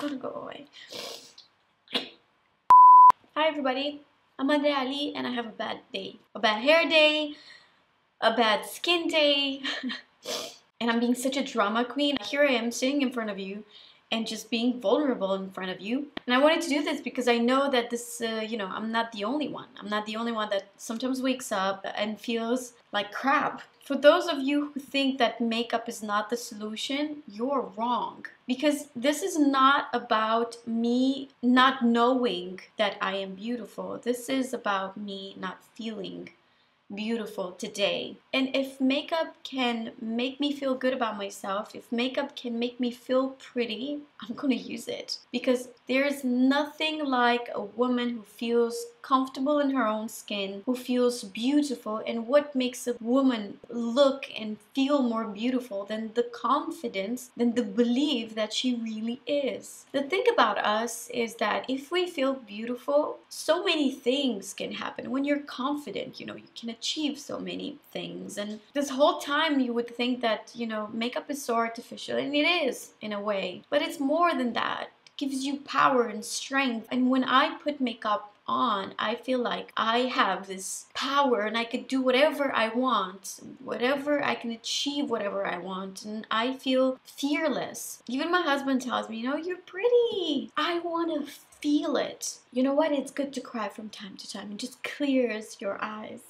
gonna go away. Hi everybody, I'm Andreea and I have a bad day. A bad hair day, a bad skin day, and I'm being such a drama queen. Here I am sitting in front of you and just being vulnerable in front of you. And I wanted to do this because I know that this, I'm not the only one. I'm not the only one that sometimes wakes up and feels like crap. For those of you who think that makeup is not the solution, you're wrong. Because this is not about me not knowing that I am beautiful. This is about me not feeling beautiful today. And if makeup can make me feel good about myself, if makeup can make me feel pretty, I'm gonna use it. Because there's nothing like a woman who feels comfortable in her own skin, who feels beautiful. And what makes a woman look and feel more beautiful than the confidence, than the belief that she really is. The thing about us is that if we feel beautiful, so many things can happen. When you're confident, you can achieve so many things. And this whole time you would think that, makeup is so artificial, and it is in a way, but it's more than that. It gives you power and strength. And when I put makeup on, I feel like I have this power and I could do whatever I want, whatever I can achieve, whatever I want, and I feel fearless. Even my husband tells me, you're pretty. I want to feel it. You know what? It's good to cry from time to time. It just clears your eyes.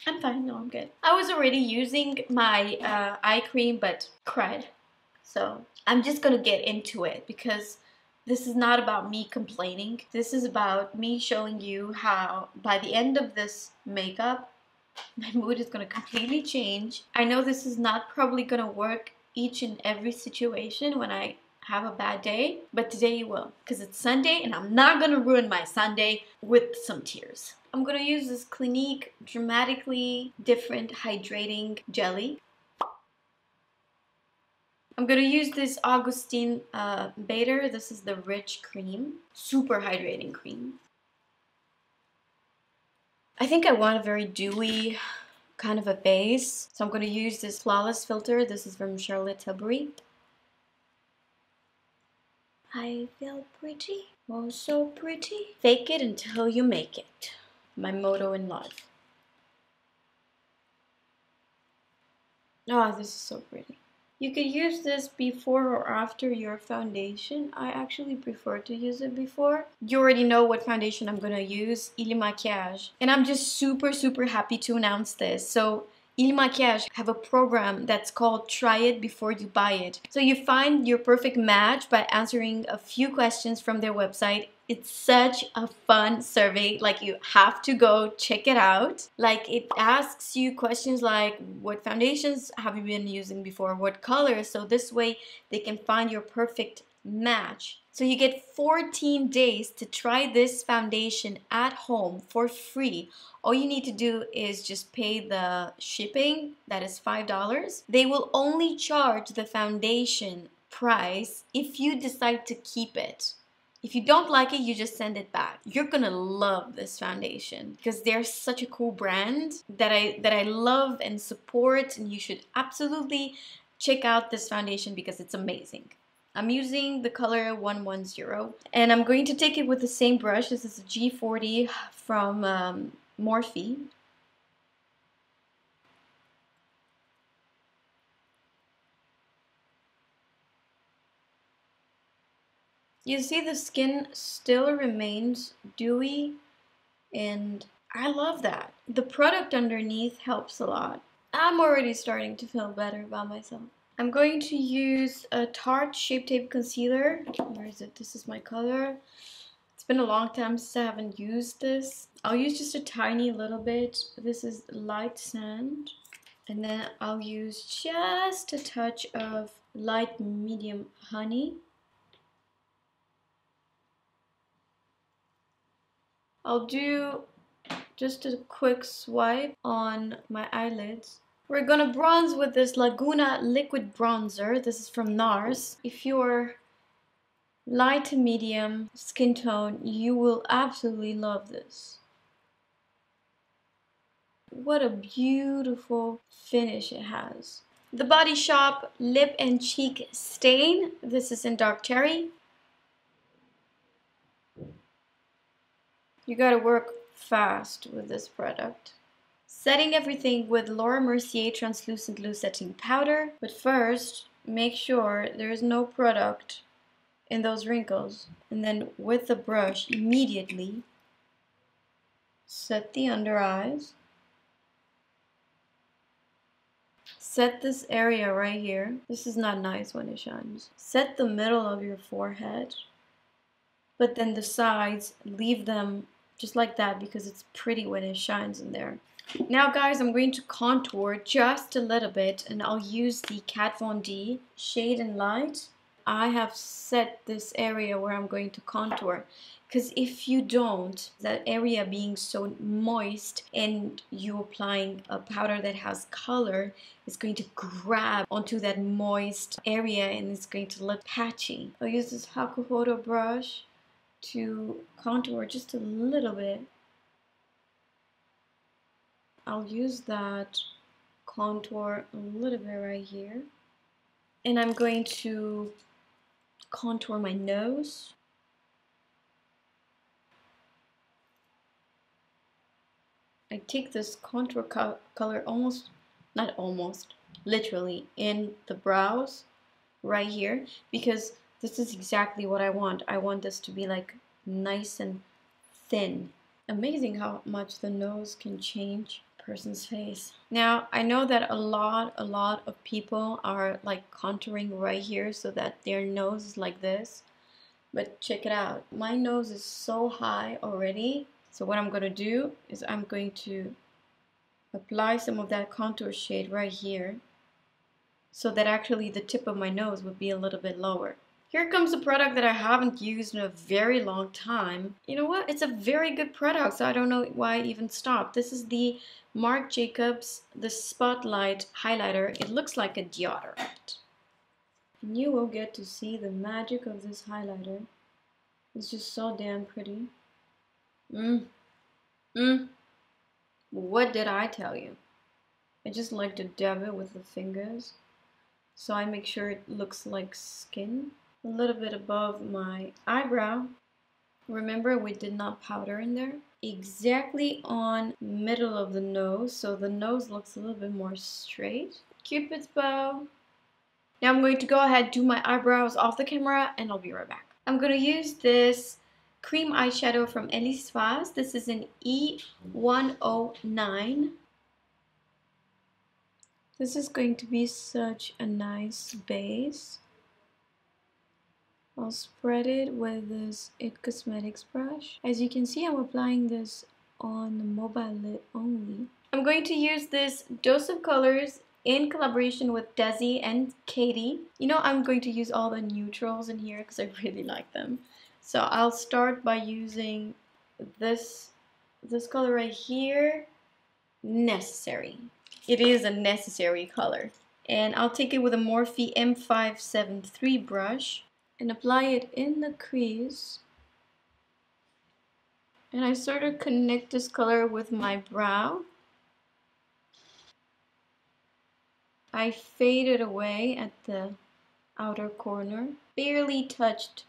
I'm fine. No, I'm good. I was already using my eye cream, but cried. So I'm just gonna get into it because this is not about me complaining. This is about me showing you how by the end of this makeup, my mood is gonna completely change. I know this is not probably gonna work each and every situation when I have a bad day, but today you will, because it's Sunday and I'm not gonna ruin my Sunday with some tears. I'm gonna use this Clinique Dramatically Different Hydrating Jelly. I'm gonna use this Augustin Bader. This is the rich cream, super hydrating cream. I think I want a very dewy kind of a base, so I'm gonna use this Flawless filter. This is from Tilbury. I feel pretty, oh so pretty. Fake it until you make it. My motto in life. Oh, this is so pretty. You could use this before or after your foundation. I actually prefer to use it before. You already know what foundation I'm gonna use, Il Makiage. And I'm just super happy to announce this. So Il Makiage have a program that's called Try It Before You Buy It. So you find your perfect match by answering a few questions from their website. It's such a fun survey, like you have to go check it out. Like it asks you questions like what foundations have you been using before, what colors, so this way they can find your perfect match. So you get 14 days to try this foundation at home for free. All you need to do is just pay the shipping, that is $5. They will only charge the foundation price if you decide to keep it. If you don't like it, you just send it back. You're gonna love this foundation because they're such a cool brand that I love and support, and you should absolutely check out this foundation because it's amazing. I'm using the color 110 and I'm going to take it with the same brush. This is a G40 from Morphe. You see the skin still remains dewy, and I love that. The product underneath helps a lot. I'm already starting to feel better about myself. I'm going to use a Tarte Shape Tape Concealer. Where is it? This is my color. It's been a long time since I haven't used this. I'll use just a tiny little bit. This is Light Sand. And then I'll use just a touch of Light Medium Honey. I'll do just a quick swipe on my eyelids. We're gonna bronze with this Laguna liquid bronzer. This is from Nars. If you're light to medium skin tone, you will absolutely love this. What a beautiful finish it has. The Body Shop Lip and Cheek Stain. This is in Dark Cherry. You gotta work fast with this product. Setting everything with Laura Mercier Translucent Loose Setting Powder. But first, make sure there is no product in those wrinkles. And then with the brush, immediately set the under eyes. Set this area right here. This is not nice when it shines. Set the middle of your forehead. But then the sides, leave them just like that because it's pretty when it shines in there. Now guys, I'm going to contour just a little bit and I'll use the Kat Von D Shade and Light. I have set this area where I'm going to contour because if you don't, that area being so moist and you applying a powder that has color, it's going to grab onto that moist area and it's going to look patchy. I'll use this Hakuhodo brush to contour just a little bit. I'll use that contour a little bit right here. And I'm going to contour my nose. I take this contour color literally in the brows right here because this is exactly what I want. I want this to be like nice and thin. Amazing how much the nose can change a person's face. Now, I know that a lot of people are like contouring right here so that their nose is like this. But check it out. My nose is so high already. So what I'm going to do is I'm going to apply some of that contour shade right here so that actually the tip of my nose would be a little bit lower. Here comes a product that I haven't used in a very long time. You know what? It's a very good product, so I don't know why I even stopped. This is the Marc Jacobs, the Spotlight Highlighter. It looks like a deodorant. And you will get to see the magic of this highlighter. It's just so damn pretty. What did I tell you? I just like to dab it with the fingers. So I make sure it looks like skin. A little bit above my eyebrow. Remember, we did not powder in there. Exactly on middle of the nose, so the nose looks a little bit more straight. Cupid's bow. Now I'm going to go ahead and do my eyebrows off the camera and I'll be right back. I'm going to use this cream eyeshadow from Elise Vaz. This is an E109. This is going to be such a nice base. I'll spread it with this It Cosmetics brush. As you can see, I'm applying this on the mobile lid only. I'm going to use this Dose of Colors in collaboration with Desi and Katie. You know, I'm going to use all the neutrals in here because I really like them. So I'll start by using this color right here. Necessary. It is a necessary color. And I'll take it with a Morphe M573 brush and apply it in the crease. And I sort of connect this color with my brow. I fade it away at the outer corner. Barely touched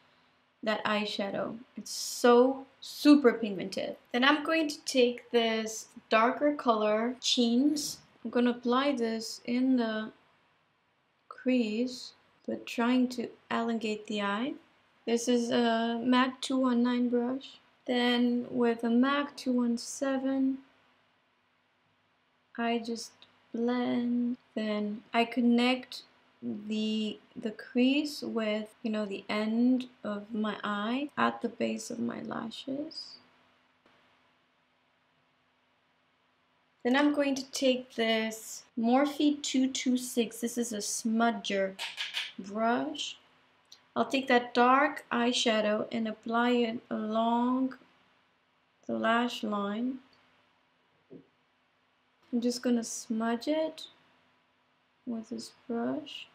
that eyeshadow. It's so super pigmented. Then I'm going to take this darker color, Cheens. I'm going to apply this in the crease, but trying to elongate the eye. This is a MAC 219 brush. Then with a MAC 217, I just blend. Then I connect the crease with, you know, the end of my eye at the base of my lashes. Then I'm going to take this Morphe 226. This is a smudger brush. I'll take that dark eyeshadow and apply it along the lash line. I'm just going to smudge it with this brush.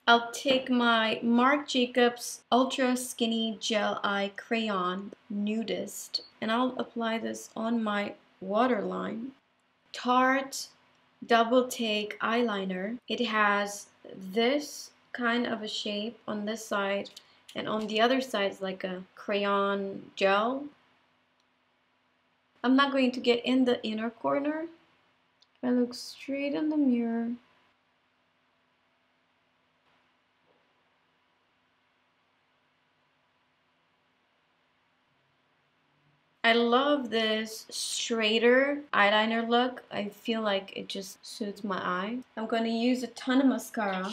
I'll take my Marc Jacobs Ultra Skinny Gel Eye Crayon Nudist and I'll apply this on my waterline. Tarte Double Take Eyeliner. It has this kind of a shape on this side and on the other side is like a crayon gel. I'm not going to get in the inner corner. I look straight in the mirror. I love this straighter eyeliner look. I feel like it just suits my eye. I'm going to use a ton of mascara.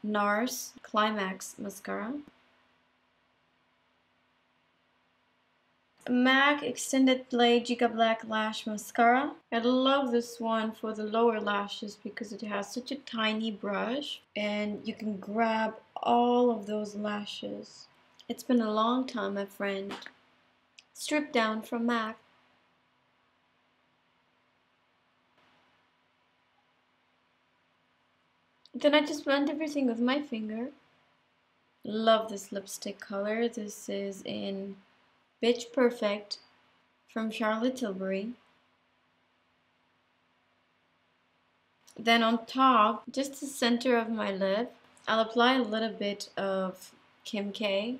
Nars Climax mascara. MAC Extended Play Giga Black Lash Mascara. I love this one for the lower lashes because it has such a tiny brush and you can grab all of those lashes. It's been a long time, my friend. Strip Down from MAC. Then I just blend everything with my finger. Love this lipstick color. This is in Bitch Perfect from Charlotte Tilbury. Then on top, just the center of my lip, I'll apply a little bit of Kim K.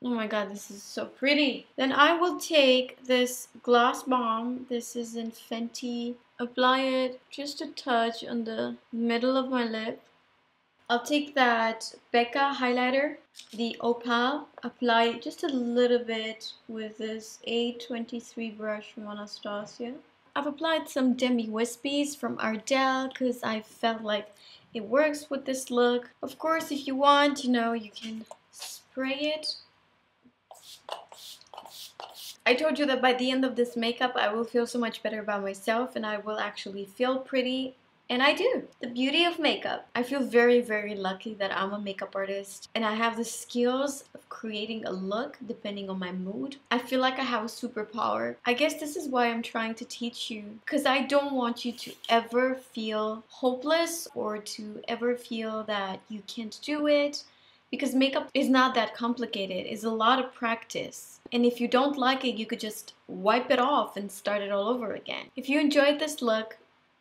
Oh my god, this is so pretty. Then I will take this gloss bomb. This is in Fenty. Apply it just a touch on the middle of my lip. I'll take that Becca highlighter, the Opal. Apply just a little bit with this A23 brush from Anastasia. I've applied some Demi Wispies from Ardell because I felt like it works with this look. Of course, if you want, you can spray it. I told you that by the end of this makeup, I will feel so much better about myself and I will actually feel pretty. And I do. The beauty of makeup. I feel very, very lucky that I'm a makeup artist and I have the skills of creating a look depending on my mood. I feel like I have a superpower. I guess this is why I'm trying to teach you, because I don't want you to ever feel hopeless or to ever feel that you can't do it. Because makeup is not that complicated. It's a lot of practice. And if you don't like it, you could just wipe it off and start it all over again. If you enjoyed this look,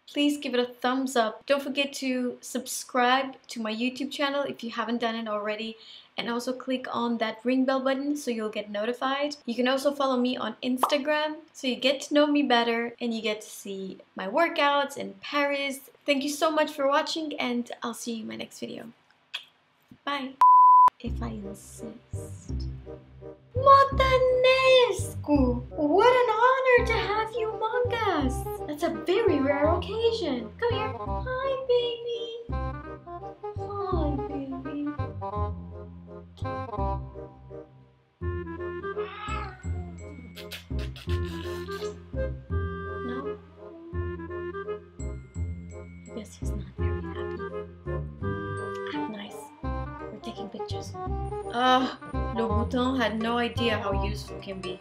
please give it a thumbs up. Don't forget to subscribe to my YouTube channel if you haven't done it already. And also click on that ring bell button so you'll get notified. You can also follow me on Instagram so you get to know me better and you get to see my workouts in Paris. Thank you so much for watching and I'll see you in my next video. Bye. If I insist. Montanescu! What an honor to have you among us! That's a very rare occasion. Come here. Hi, baby. Hi, baby. No? I guess he's not very happy. Act nice. We're taking pictures. Louboutin had no idea how useful can be.